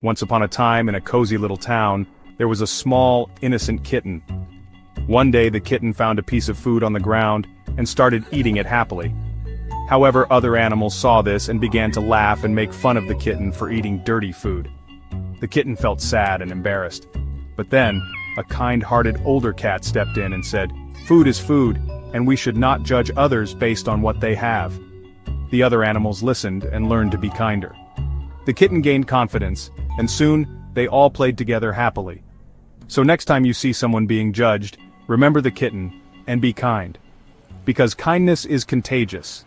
Once upon a time in a cozy little town, there was a small, innocent kitten. One day the kitten found a piece of food on the ground and started eating it happily. However, other animals saw this and began to laugh and make fun of the kitten for eating dirty food. The kitten felt sad and embarrassed. But then, a kind-hearted older cat stepped in and said, "Food is food, and we should not judge others based on what they have." The other animals listened and learned to be kinder. The kitten gained confidence, and soon, they all played together happily. So next time you see someone being judged, remember the kitten, and be kind. Because kindness is contagious.